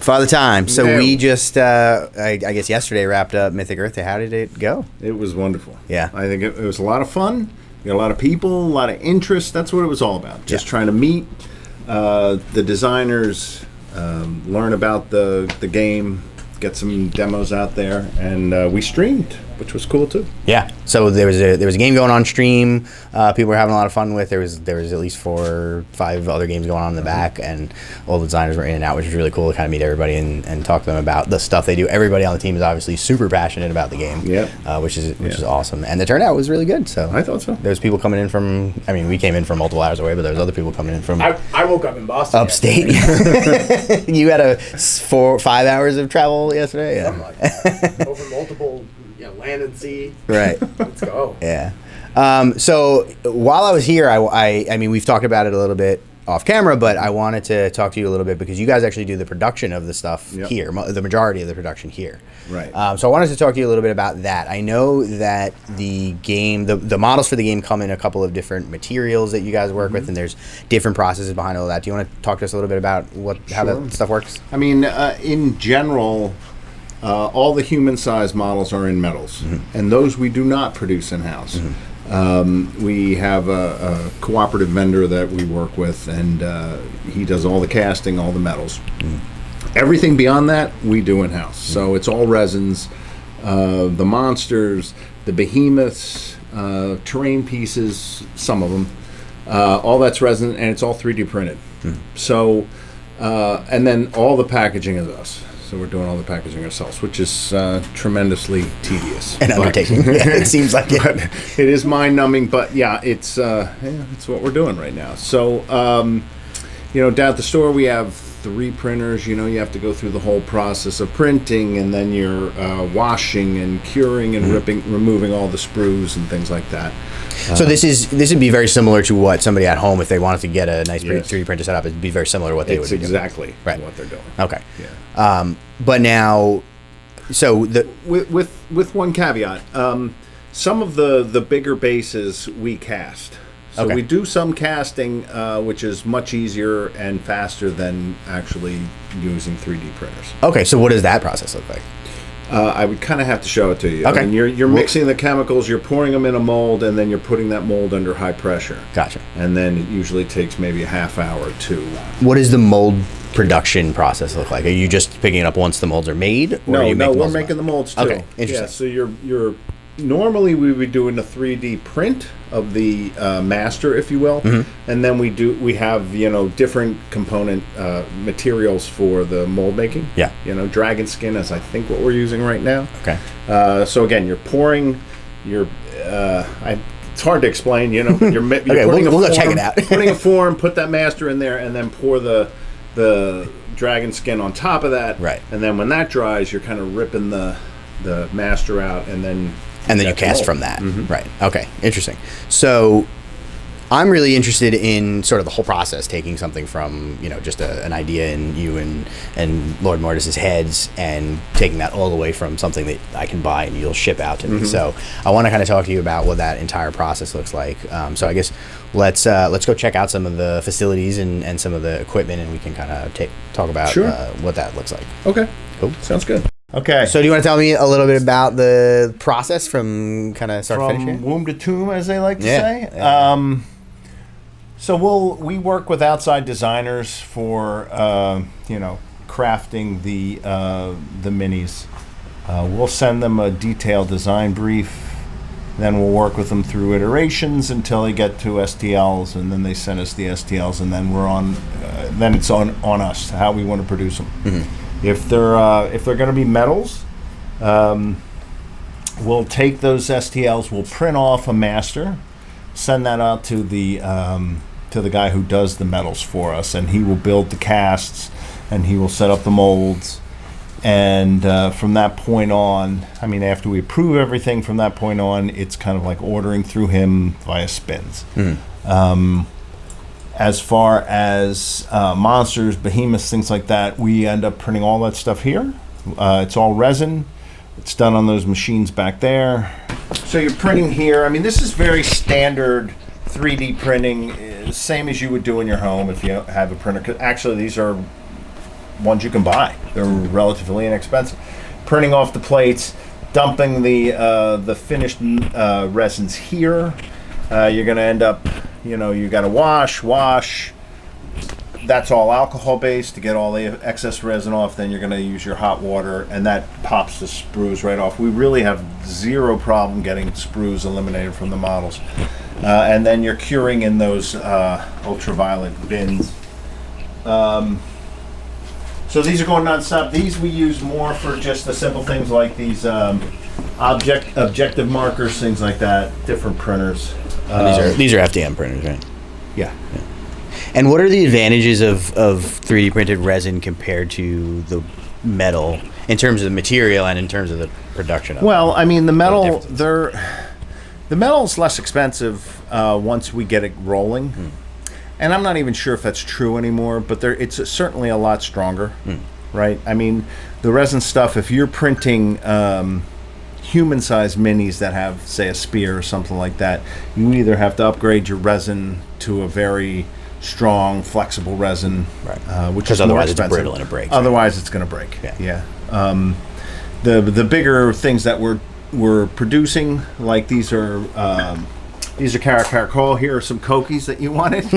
Father Time. So we just, I guess yesterday wrapped up Mythic Earth Day. How did it go? It was wonderful. Yeah. I think it was a lot of fun. We got a lot of people, a lot of interest. That's what it was all about. Just trying to meet the designers, learn about the game, get some demos out there, and we streamed, which was cool too. Yeah. So there was a game going on stream. People were having a lot of fun with. There was at least 4 or 5 other games going on in the back, and all the designers were in and out, which was really cool to kind of meet everybody and talk to them about the stuff they do. Everybody on the team is obviously super passionate about the game. Which is awesome, and the turnout was really good. So I thought so. There was people coming in from. I mean, we came in from multiple hours away, but there was other people coming in from. I woke up in Boston. Upstate. You had a 4-5 hours of travel yesterday. Something like that. Over multiple. Land and sea. Right. Let's go. Yeah. So while I was here, I mean, we've talked about it a little bit off camera, but I wanted to talk to you a little bit because you guys actually do the production of the stuff here, the majority of the production here. Right. So I wanted to talk to you a little bit about that. I know that the game, the models for the game come in a couple of different materials that you guys work with, and there's different processes behind all that. Do you want to talk to us a little bit about how that stuff works? I mean, in general, all the human-sized models are in metals, and those we do not produce in-house. We have a cooperative vendor that we work with, and he does all the casting, all the metals. Everything beyond that, we do in-house. So it's all resins, the monsters, the behemoths, terrain pieces, some of them. All that's resin, and it's all 3D printed. So, and then all the packaging is us. So we're doing all the packaging ourselves, which is tremendously tedious. An undertaking. It seems like it. But it is mind-numbing, but it's what we're doing right now. So, down at the store we have 3 printers. You have to go through the whole process of printing, and then you're washing and curing and removing all the sprues and things like that. So this would be very similar to what somebody at home, if they wanted to get a nice 3D printer set up, it'd be very similar to what they would be doing. It's exactly what they're doing. Okay. Yeah. But now, so with one caveat, some of the bigger bases we cast. So we do some casting, which is much easier and faster than actually using 3D printers. Okay, so what does that process look like? I would kind of have to show it to you. Okay. I mean, you're mixing the chemicals, you're pouring them in a mold, and then you're putting that mold under high pressure. Gotcha. And then it usually takes maybe a half hour to... What does the mold production process look like? Are you just picking it up once the molds are made? Or No, are you we're making the molds too. Okay, interesting. Yeah, so you're normally we would be doing a 3D print of the master, if you will, and then we have different component materials for the mold making. Yeah. Dragon skin is I think what we're using right now. Okay. So again, you're pouring it's hard to explain. You're okay, we'll go check it out. Putting a form, put that master in there, and then pour the dragon skin on top of that. Right. And then when that dries, you're kind of ripping the master out, and then you cast from that. Right. Okay. Interesting. So I'm really interested in sort of the whole process, taking something from, just an idea in you and Lord Mortis's heads, and taking that all the way from something that I can buy and you'll ship out to me. So I want to kind of talk to you about what that entire process looks like. So I guess let's go check out some of the facilities and some of the equipment, and we can kind of talk about what that looks like. Okay. Cool. Sounds good. Okay. So do you want to tell me a little bit about the process from kind of start to finish? From womb to tomb, as they like to say. Yeah. So we work with outside designers for crafting the minis. We'll send them a detailed design brief. Then we'll work with them through iterations until they get to STLs, and then they send us the STLs, and then we're on. Then it's on us how we want to produce them. If they're going to be metals, we'll take those STLs. We'll print off a master, send that out to the guy who does the metals for us, and he will build the casts, and he will set up the molds. And from that point on, I mean, after we approve everything, from that point on, it's kind of like ordering through him via spins. As far as monsters, behemoths, things like that, we end up printing all that stuff here. It's all resin. It's done on those machines back there. So you're printing here. I mean, this is very standard 3D printing, same as you would do in your home if you have a printer. 'Cause actually, these are ones you can buy. They're relatively inexpensive. Printing off the plates, dumping the finished resins here. You're going to end up, you got to wash. That's all alcohol based to get all the excess resin off. Then you're going to use your hot water, and that pops the sprues right off. We really have zero problem getting sprues eliminated from the models. And then you're curing in those ultraviolet bins. So these are going non-stop. These we use more for just the simple things like these objective markers, things like that, different printers. These are FDM printers, right? Yeah. And what are the advantages of 3D printed resin compared to the metal in terms of the material and in terms of the production of it? Well, I mean, the metal is less expensive once we get it rolling. And I'm not even sure if that's true anymore, but it's certainly a lot stronger, right? I mean, the resin stuff, if you're printing human-sized minis that have, say, a spear or something like that, you either have to upgrade your resin to a very strong, flexible resin, right. Which is more otherwise expensive. It's brittle and it breaks. Otherwise, it's going to break. Yeah. The bigger things that we're producing, like these are caracol. Here are some cookies that you wanted,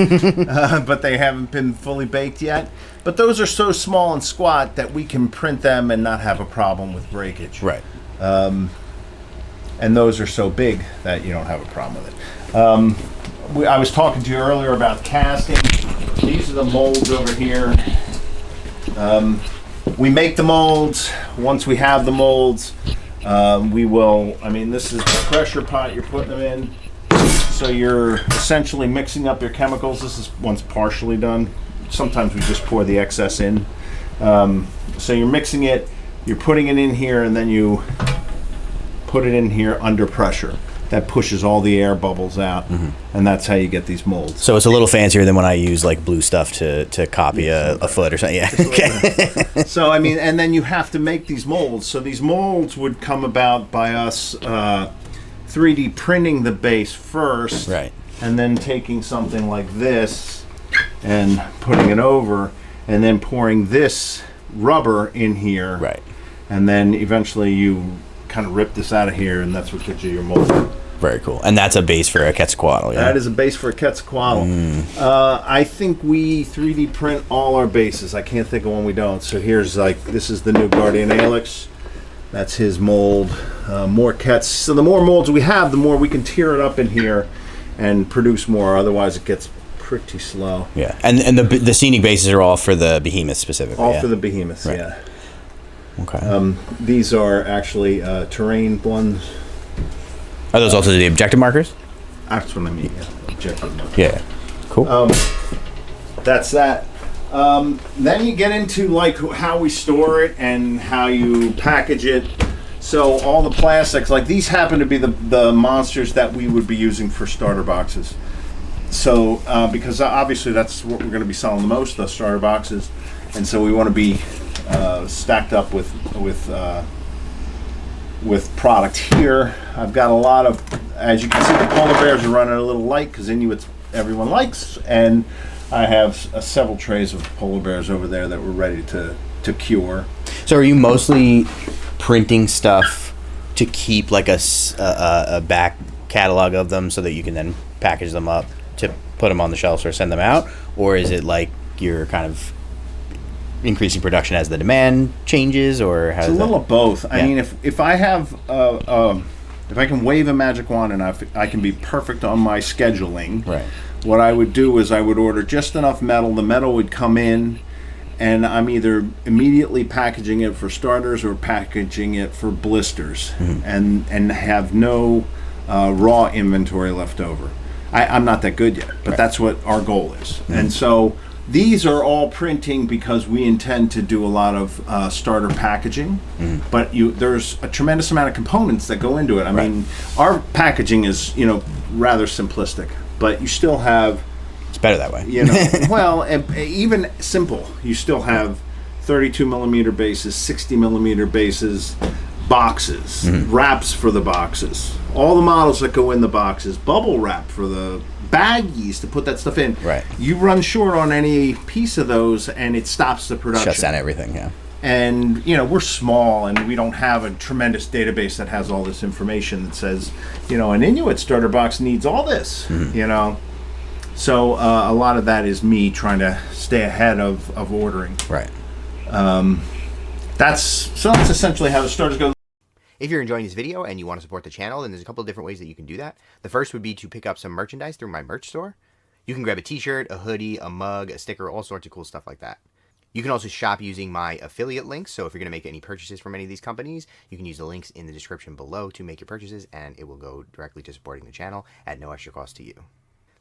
but they haven't been fully baked yet. But those are so small and squat that we can print them and not have a problem with breakage. Right. And those are so big that you don't have a problem with it. I was talking to you earlier about casting. These are the molds over here. We make the molds. Once we have the molds, we will, this is the pressure pot you're putting them in. So you're essentially mixing up your chemicals. This is once partially done. Sometimes we just pour the excess in. So you're mixing it, you're putting it in here, and then you put it in here under pressure. That pushes all the air bubbles out, and that's how you get these molds. So it's a little fancier than when I use like blue stuff to copy a foot or something. Yeah. Okay. So and then you have to make these molds. So these molds would come about by us 3D printing the base first, right, and then taking something like this and putting it over, and then pouring this rubber in here, right, and then eventually you kind of rip this out of here, and that's what gives you your mold. Very cool. And that's a base for a Quetzalcoatl, yeah? That is a base for a Quetzalcoatl. I think we 3D print all our bases. I can't think of one we don't. So here's this is the new Guardian Alex. That's his mold. More Quetz. So the more molds we have, the more we can tear it up in here and produce more. Otherwise, it gets pretty slow. Yeah. And the scenic bases are all for the behemoths specifically. All for the behemoths, right. Yeah. Okay. These are actually terrain ones. Are those also the objective markers? That's what I mean. Yeah. Objective markers. Yeah. Cool. That's that. Then you get into how we store it and how you package it. So all the plastics, these happen to be the monsters that we would be using for starter boxes. So because obviously that's what we're going to be selling the most, the starter boxes, and so we want to be stacked up with product here. I've got a lot of, as you can see, the polar bears are running a little light because Inuits everyone likes, and I have several trays of polar bears over there that we're ready to cure. So are you mostly printing stuff to keep a back catalog of them so that you can then package them up to put them on the shelves or send them out, or is it you're kind of increasing production as the demand changes, or how? It's a little of both. Yeah. I mean, if I have if I can wave a magic wand and I can be perfect on my scheduling, right, what I would do is I would order just enough metal. The metal would come in, and I'm either immediately packaging it for starters or packaging it for blisters, and have no raw inventory left over. I'm not that good yet, but right. That's what our goal is. And so these are all printing because we intend to do a lot of starter packaging, but there's a tremendous amount of components that go into it. I mean, our packaging is rather simplistic, but you still have. It's better that way. Well, even simple. You still have 32 millimeter bases, 60 millimeter bases, boxes, wraps for the boxes, all the models that go in the boxes, bubble wrap for the baggies to put that stuff in. Right. You run short on any piece of those, and it stops the production. Shuts down everything. Yeah. And, we're small, and we don't have a tremendous database that has all this information that says, an Inuit starter box needs all this, So a lot of that is me trying to stay ahead of ordering. Right. That's essentially how the starters go. If you're enjoying this video and you want to support the channel, then there's a couple of different ways that you can do that. The first would be to pick up some merchandise through my merch store. You can grab a t-shirt, a hoodie, a mug, a sticker, all sorts of cool stuff like that. You can also shop using my affiliate links, so if you're going to make any purchases from any of these companies, you can use the links in the description below to make your purchases, and it will go directly to supporting the channel at no extra cost to you.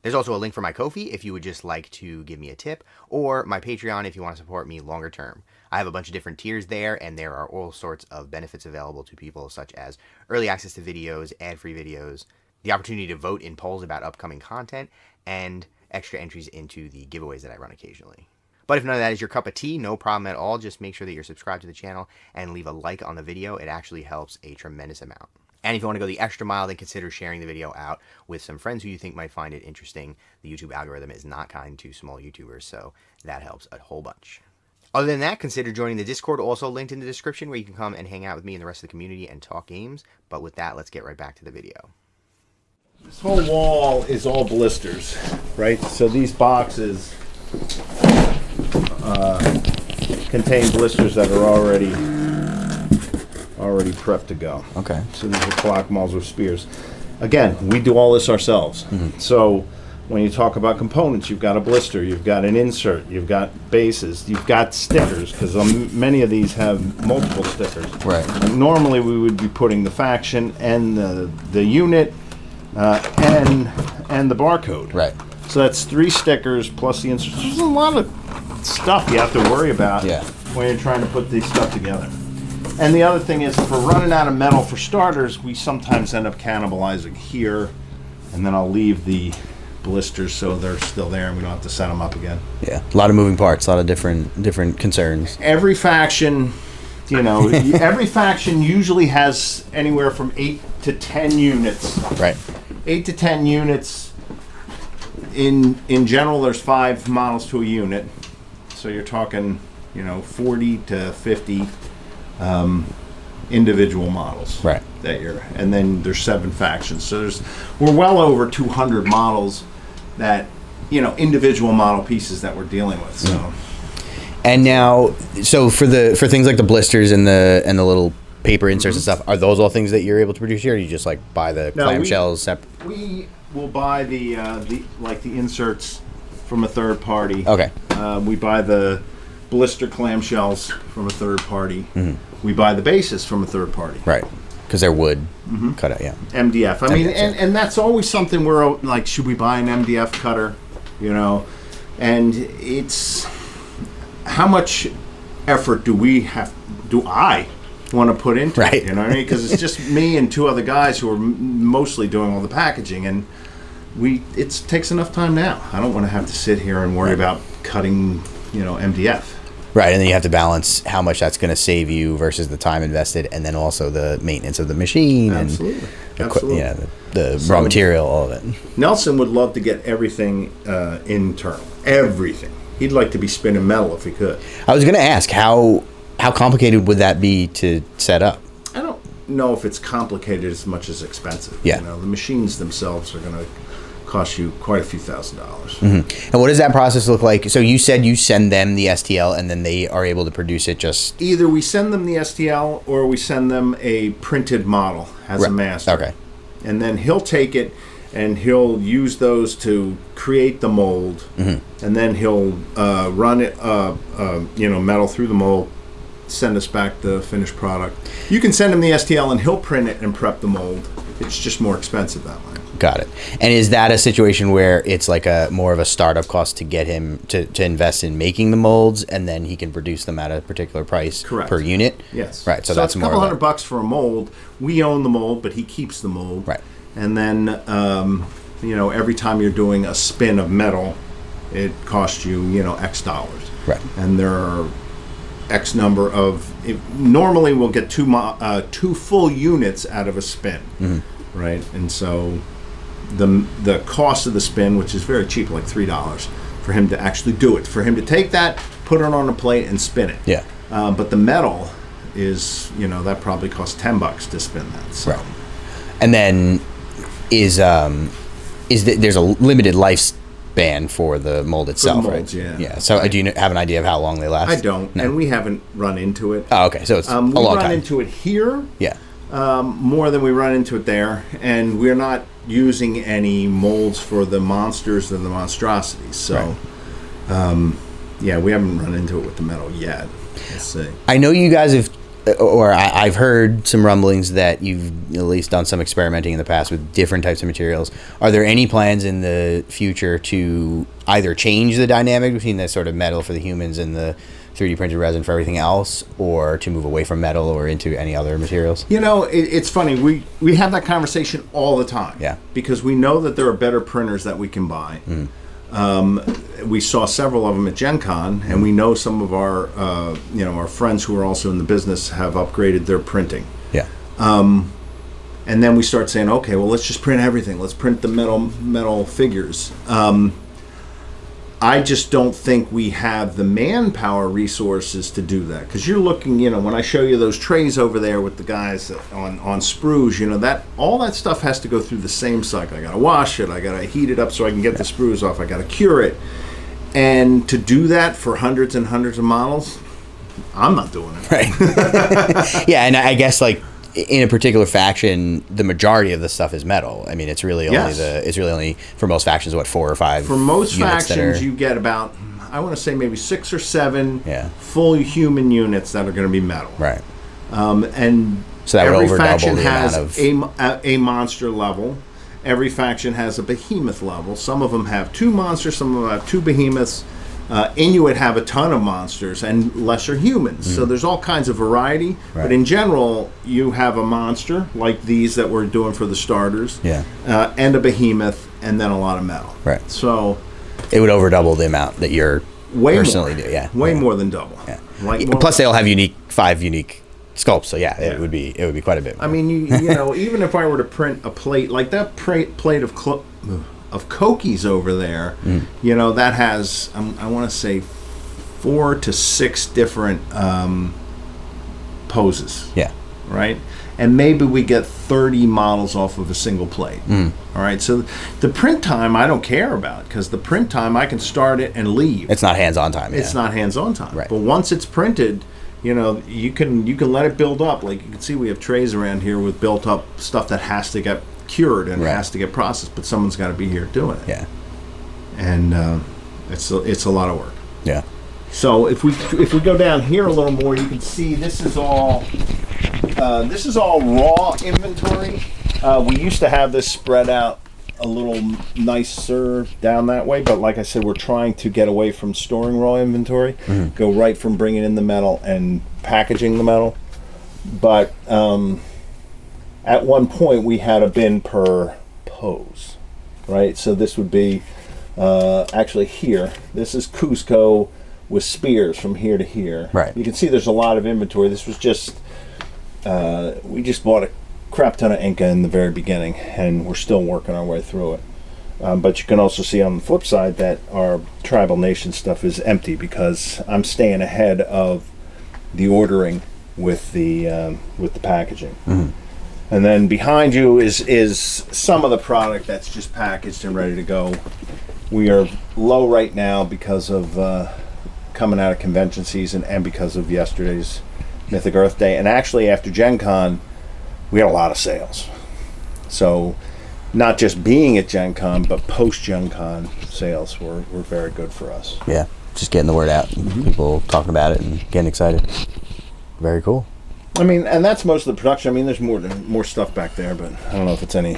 There's also a link for my Ko-fi if you would just like to give me a tip, or my Patreon if you want to support me longer term. I have a bunch of different tiers there, and there are all sorts of benefits available to people, such as early access to videos, ad-free videos, the opportunity to vote in polls about upcoming content, and extra entries into the giveaways that I run occasionally. But if none of that is your cup of tea, no problem at all. Just make sure that you're subscribed to the channel and leave a like on the video. It actually helps a tremendous amount. And if you want to go the extra mile, then consider sharing the video out with some friends who you think might find it interesting. The YouTube algorithm is not kind to small YouTubers, so that helps a whole bunch. Other than that, consider joining the Discord, also linked in the description, where you can come and hang out with me and the rest of the community and talk games. But with that, let's get right back to the video. This whole wall is all blisters, right? So these boxes contain blisters that are already prepped to go. Okay. So these are clock malls or spears. Again, we do all this ourselves. So when you talk about components, you've got a blister, you've got an insert, you've got bases, you've got stickers, because many of these have multiple stickers. Right. And normally we would be putting the faction and the unit and the barcode. Right. So that's 3 stickers plus the insert. There's a lot of stuff you have to worry about when you're trying to put these stuff together. And the other thing is, if we're running out of metal for starters, we sometimes end up cannibalizing here, and then I'll leave the blisters so they're still there and we don't have to set them up again. Yeah, a lot of moving parts, a lot of different concerns. Every faction, every faction usually has anywhere from 8 to 10 units. Right. 8 to 10 units. In general, there's 5 models to a unit, so you're talking, 40 to 50 individual models. Right. And then there's 7 factions. So we're well over 200 models that, individual model pieces that we're dealing with. So. And now, so for things like the blisters and the little paper inserts and stuff, are those all things that you're able to produce here, or do you just buy the clamshells separate? We will buy the inserts from a third party. Okay. We buy the blister clamshells from a third party. We buy the bases from a third party. Right. Because they're wood cut out, yeah. MDF. I mean, and that's always something where, like, should we buy an MDF cutter? And it's how much effort do I want to put into it? You know what I mean? Because it's just me and 2 other guys who are mostly doing all the packaging, and it takes enough time now. I don't want to have to sit here and worry about cutting, MDF. Right, and then you have to balance how much that's going to save you versus the time invested, and then also the maintenance of the machine. Absolutely. The raw material, all of it. Nelson would love to get everything internal. Everything. He'd like to be spinning metal if he could. I was going to ask, how complicated would that be to set up? I don't know if it's complicated as much as expensive. Yeah. The machines themselves are going to cost you quite a few $1,000s. And what does that process look like? So you said you send them the STL and then they are able to produce it just... Either we send them the STL or we send them a printed model as a master. Okay. And then he'll take it and he'll use those to create the mold. And then he'll run it, metal through the mold, send us back the finished product. You can send him the STL and he'll print it and prep the mold. It's just more expensive that way. Got it. And is that a situation where it's like a more of a startup cost to get him to invest in making the molds, and then he can produce them at a particular price per unit? Yes. Right. So it's that's a more couple $100 for a mold. We own the mold, but he keeps the mold. Right. And then every time you're doing a spin of metal, it costs you X dollars. Right. And there are X number of. Normally, we'll get 2 full units out of a spin. Right. And so the cost of the spin, which is very cheap, like $3, for him to actually do it. For him to take that, put it on a plate, and spin it. Yeah. But the metal is, that probably costs $10 to spin that. So. Right. And then there's a limited lifespan for the mold itself, molds, right? Yeah. Yeah. So do you have an idea of how long they last? I don't, and we haven't run into it. Oh, okay. So it's a long time. We run into it here. Yeah. More than we run into it there, and we're not using any molds for the monsters and the monstrosities. So, right. Yeah, we haven't run into it with the metal yet. Let's see. I know you guys have, or I've heard some rumblings that you've at least done some experimenting in the past with different types of materials. Are there any plans in the future to either change the dynamic between the sort of metal for the humans and the 3D printed resin for everything else, or to move away from metal or into any other materials? It's funny. We have that conversation all the time. Yeah. Because we know that there are better printers that we can buy. We saw several of them at Gen Con, and we know some of our our friends who are also in the business have upgraded their printing. Yeah. And then we start saying, okay, well, let's just print everything. Let's print the metal figures. I just don't think we have the manpower resources to do that. Because you're looking, when I show you those trays over there with the guys on sprues, that all that stuff has to go through the same cycle. I got to wash it. I got to heat it up so I can get the sprues off. I got to cure it. And to do that for hundreds and hundreds of models, I'm not doing it. Right. Yeah, and I guess in a particular faction, the majority of the stuff is metal. I mean, it's really only for most factions 4 or 5. For most factions, you get about, I want to say maybe 6 or 7 full human units that are going to be metal. Right. And so that every would faction the has amount of a monster level. Every faction has a behemoth level. Some of them have 2 monsters. Some of them have 2 behemoths. Inuit have a ton of monsters and lesser humans. So there's all kinds of variety. Right. But in general, you have a monster like these that we're doing for the starters. Yeah. And a behemoth, and then a lot of metal. Right. So it would over double the amount that you're personally doing. Yeah. Way more than double. Yeah. Plus, they all have 5 unique sculpts. So it would be quite a bit more. I mean, even if I were to print a plate like that plate of Koki's over there, that has, I want to say 4 to 6 different poses. Yeah. Right? And maybe we get 30 models off of a single plate. All right? So the print time I don't care about, because the print time I can start it and leave. It's not hands-on time. It's not hands-on time. Right. But once it's printed, you can let it build up. Like you can see we have trays around here with built up stuff that has to get cured and has to get processed, but someone's got to be here doing it. Yeah. And it's a lot of work. Yeah. So if we go down here a little more, you can see this is all raw inventory. We used to have this spread out a little nicer down that way, but like I said, we're trying to get away from storing raw inventory, go right from bringing in the metal and packaging the metal. But at one point we had a bin per pose, right? So this would be actually here. This is Cusco with spears from here to here. Right. You can see there's a lot of inventory. This was just we just bought a crap ton of Inca in the very beginning, and we're still working our way through it. But you can also see on the flip side that our tribal nation stuff is empty, because I'm staying ahead of the ordering with the packaging. And then behind you is some of the product that's just packaged and ready to go. We are low right now because of coming out of convention season and because of yesterday's Mythic Earth Day. And actually after Gen Con, we had a lot of sales. So not just being at Gen Con, but post Gen Con sales were very good for us. Yeah, just getting the word out. People talking about it and getting excited. Very cool. I mean, and that's most of the production. I mean, there's more stuff back there, but I don't know if it's any.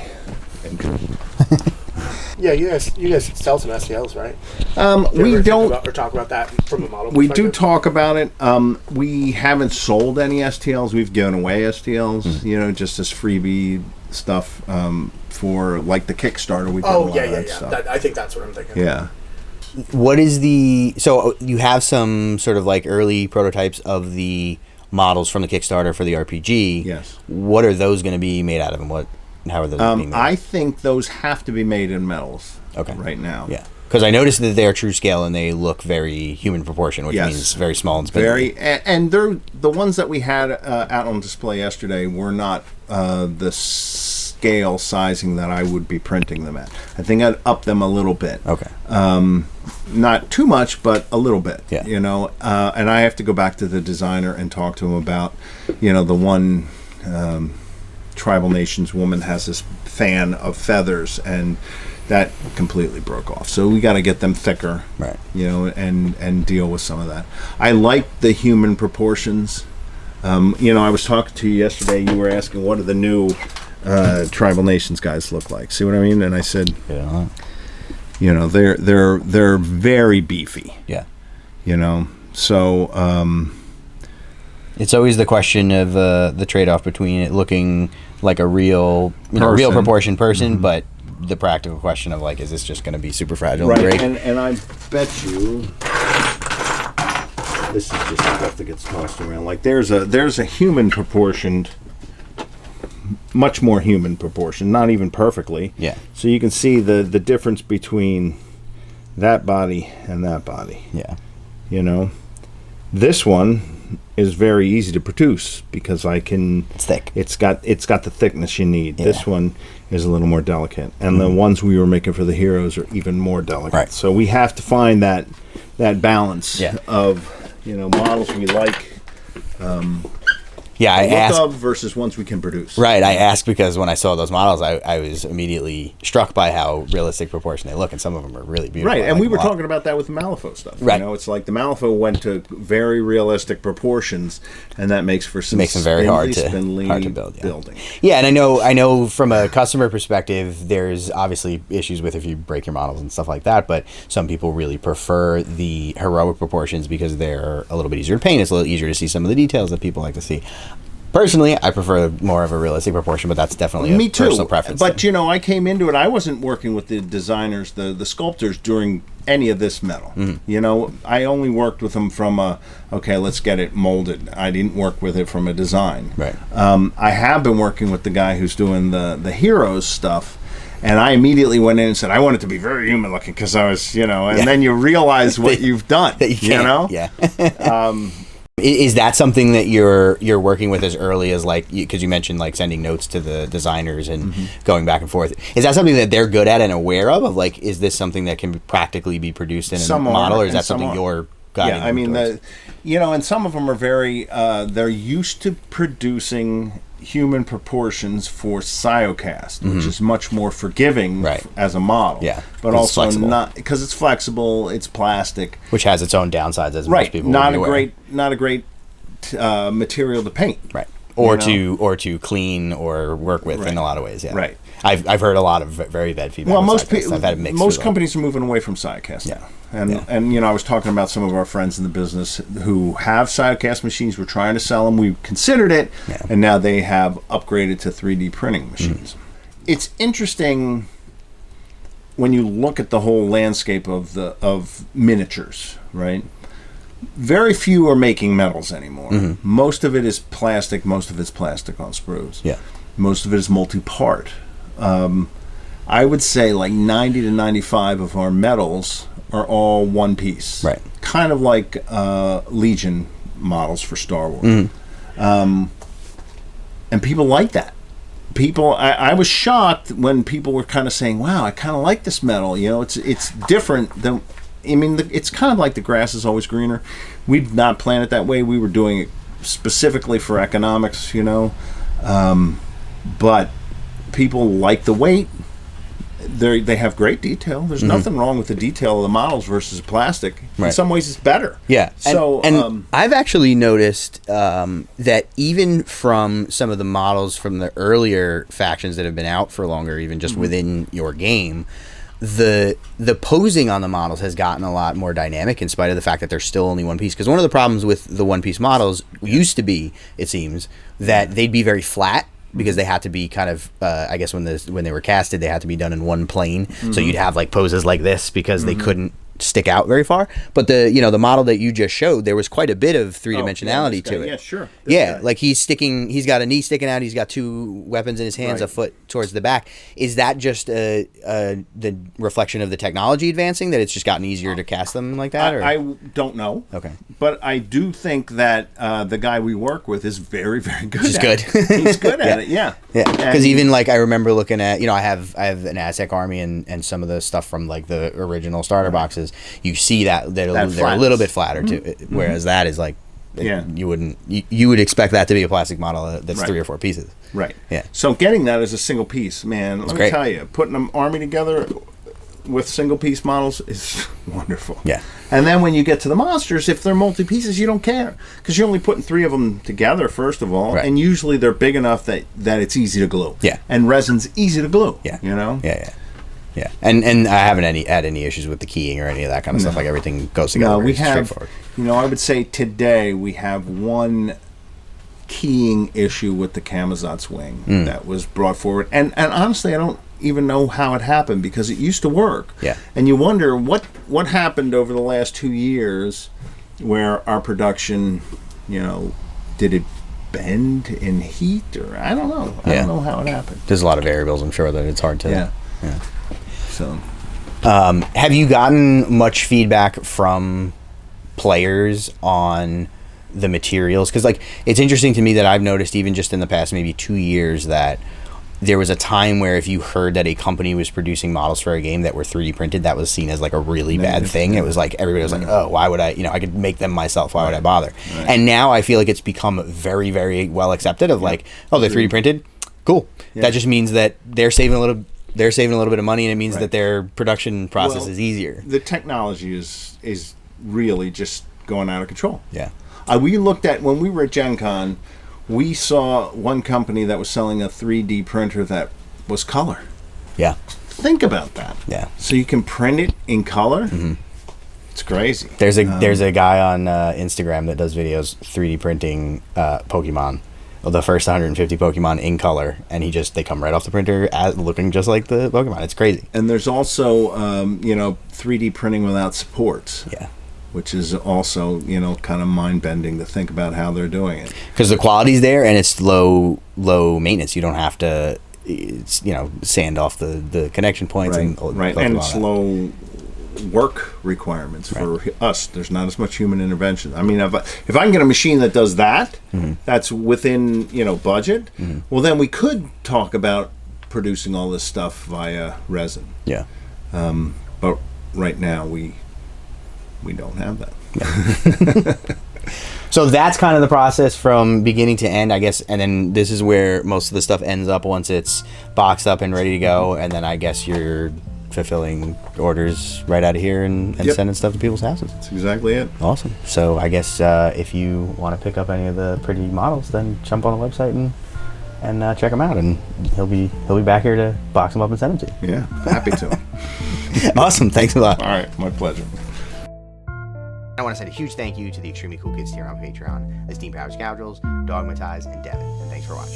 Yeah, you guys sell some STLs, right? We don't talk about that from a model. We do talk about it. We haven't sold any STLs. We've given away STLs, just as freebie stuff for like the Kickstarter. We did a lot of that stuff. I think that's what I'm thinking. Yeah. What is so you have some sort of like early prototypes of the models from the Kickstarter for the RPG. Yes. What are those going to be made out of, and what how are those being made? I think those have to be made in metals. Okay. Right now. Yeah. Because I noticed that they're true scale and they look very human proportion, which means very small and spindly. And they're the ones that we had out on display yesterday were not the scale sizing that I would be printing them at. I think I'd up them a little bit. Okay. Not too much, but a little bit. Yeah. You know, and I have to go back to the designer and talk to him about, you know, the one Tribal Nations woman has this fan of feathers, and that completely broke off. So we got to get them thicker, right? You know, and deal with some of that. I like the human proportions. You know, I was talking to you yesterday. You were asking, what do the new Tribal Nations guys look like? See what I mean? And I said, yeah. You know, they're very beefy. Yeah. You know, so it's always the question of the trade-off between it looking like a real, real proportion person, but the practical question of like, is this just going to be super fragile and break? And I bet you this is just stuff that gets tossed around. Like there's a human proportioned, much more human proportion, not even perfectly. Yeah. So you can see the difference between that body and that body. Yeah. You know, this one is very easy to produce because it's thick. It's got the thickness you need. Yeah. This one is a little more delicate, and the ones we were making for the heroes are even more delicate. Right. So we have to find that balance Yeah. of, you know, models we like. Yeah, I asked of versus ones we can produce. Right, I asked because when I saw those models, I was immediately struck by how realistic proportion they look, and some of them are really beautiful. Right, and we were talking about that with the Malifaux stuff. Right. You know, it's like the Malifaux went to very realistic proportions, and that makes for some makes them very hard to build. Yeah. Building. Yeah, and I know from a customer perspective, there's obviously issues with if you break your models and stuff like that, but some people really prefer the heroic proportions because they're a little bit easier to paint. It's a little easier to see some of the details that people like to see. Personally, I prefer more of a realistic proportion, but that's definitely a personal preference. But, you know, I came into it, I wasn't working with the designers, the sculptors during any of this metal. Mm-hmm. You know, I only worked with them from okay, let's get it molded. I didn't work with it from a design. Right. I have been working with the guy who's doing the heroes stuff. And I immediately went in and said, I want it to be very human looking because I was, you know, and then you realize what you've done, you know? Yeah. Is that something that you're working with as early as, like, because you mentioned like sending notes to the designers and going back and forth? Is that something that they're good at and aware of like, is this something that can practically be produced in a model, or is that something you're guiding? Yeah, I mean, you know, and some of them are very, they're used to producing human proportions for Cyocast, which is much more forgiving as a model. Yeah, but also flexible. Not because it's flexible. It's plastic, which has its own downsides, as most people not a great material to paint, right? Or to clean or work with in a lot of ways. Yeah, right. I've heard a lot of very bad feedback. Well, most companies are moving away from Cyocast now. And you know, I was talking about some of our friends in the business who have Cyocast machines. We're trying to sell them. We considered it, and now they have upgraded to 3D printing machines. It's interesting when you look at the whole landscape of miniatures, right? Very few are making metals anymore. Most of it is plastic. Most of it's plastic on sprues. Yeah. Most of it is multi-part. I would say like 90 to 95 of our metals are all one piece. Right. Kind of like Legion models for Star Wars. And people like that. I was shocked when people were kind of saying, wow, I kind of like this metal. You know, it's different than, I mean, it's kind of like the grass is always greener. We've not planned it that way. We were doing it specifically for economics, you know. But people like the weight. They have great detail. There's nothing wrong with the detail of the models versus plastic. Right. In some ways, it's better. Yeah. So, I've actually noticed that even from some of the models from the earlier factions that have been out for longer, even just within your game, the posing on the models has gotten a lot more dynamic in spite of the fact that they're still only one piece. Because one of the problems with the one piece models used to be, it seems, that they'd be very flat. Because they had to be kind of, I guess when they were casted, they had to be done in one plane. So you'd have like poses like this because they couldn't stick out very far. But the model that you just showed, there was quite a bit of three-dimensionality to it. Yeah, sure. Yeah, like he's got a knee sticking out. He's got two weapons in his hands, a foot towards the back. Is that just the reflection of the technology advancing, that it's just gotten easier to cast them like that? Or? I don't know. Okay. But I do think that the guy we work with is very, very good He's good. He's good at it, yeah. Yeah, because even like I remember looking at, I have an Aztec army and some of the stuff from like the original starter boxes. You see that they're a little bit flatter too, whereas that is like, you would expect that to be a plastic model that's 3 or 4 pieces. Right. Yeah. So getting that as a single piece, man, let me tell you, putting an army together with single piece models is wonderful. Yeah. And then when you get to the monsters, if they're multi pieces, you don't care, because you're only putting 3 of them together first of all, and usually they're big enough that it's easy to glue. Yeah. And resin's easy to glue. Yeah. Yeah. And I haven't had any issues with the keying or any of that kind of stuff. Like everything goes together. No, we have. Straightforward. I would say today we have one keying issue with the Camazot's wing that was brought forward, and honestly, I don't even know how it happened, because it used to work. Yeah. And you wonder what happened over the last 2 years, where our production, did it bend in heat, or I don't know. I don't know how it happened. There's a lot of variables. I'm sure that it's hard to. Yeah. So, have you gotten much feedback from players on the materials? Because like it's interesting to me that I've noticed, even just in the past maybe 2 years, that there was a time where if you heard that a company was producing models for a game that were 3D printed, that was seen as like a really bad thing. It was like everybody was like, oh, why would I, I could make them myself, why would I bother? And now I feel like it's become very, very well accepted of like, oh, they're 3D printed, cool. That just means that they're saving a little bit of money, and it means that their production process is easier. The technology is really just going out of control. Yeah. We looked at, when we were at Gen Con, we saw one company that was selling a 3D printer that was color. Yeah. Think about that. Yeah. So you can print it in color? Mm-hmm. It's crazy. There's a guy on Instagram that does videos 3D printing Pokemon. The first 150 Pokemon in color, and they come right off the printer looking just like the Pokemon. It's crazy. And there's also 3D printing without supports. Yeah. Which is also, kind of mind-bending to think about how they're doing it. Because the quality's there, and it's low maintenance. You don't have to, sand off the connection points. And it's low work requirements for us. There's not as much human intervention. I mean, if I can get a machine that does that, that's within budget, well, then we could talk about producing all this stuff via resin. Yeah. But right now we don't have that. So that's kind of the process from beginning to end, I guess, and then this is where most of the stuff ends up once it's boxed up and ready to go, and then I guess you're fulfilling orders right out of here and sending stuff to people's houses. That's exactly it. Awesome. So I guess if you want to pick up any of the pretty models, then jump on the website and check them out, and he'll be back here to box them up and send them to you. Yeah, happy to. Awesome. Thanks a lot. All right, my pleasure. I want to send a huge thank you to the extremely cool kids here on Patreon, as Steam Power Scoundrels, Dogmatize, and Devin. And thanks for watching.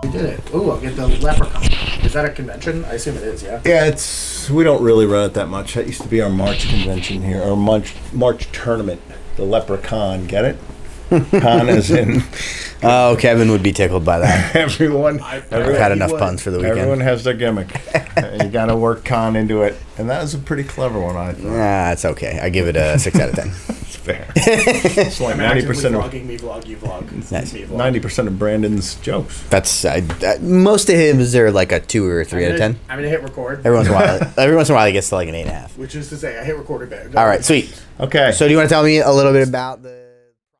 We did it. Ooh, I'll get the leprechaun. Is that a convention? I assume it is, yeah? Yeah, we don't really run it that much. That used to be our March convention here, our March tournament. The leprechaun, get it? Con is in. Oh, Kevin would be tickled by that. Everyone. I've had enough puns for the weekend. Everyone has their gimmick. You got to work con into it, and that was a pretty clever one, I thought. Nah, it's okay. I give it a 6 out of 10. It's fair. It's like 90% of vlogging, me vlog, you vlog. Nice. Me vlog. 90% of Brandon's jokes. That's most of his are like a 2 or a 3 out of 10. I'm gonna hit record. Every once in a while, he gets to like an 8.5. Which is to say, I hit record a bit. All right, sweet. Okay. So, do you want to tell me a little bit about the?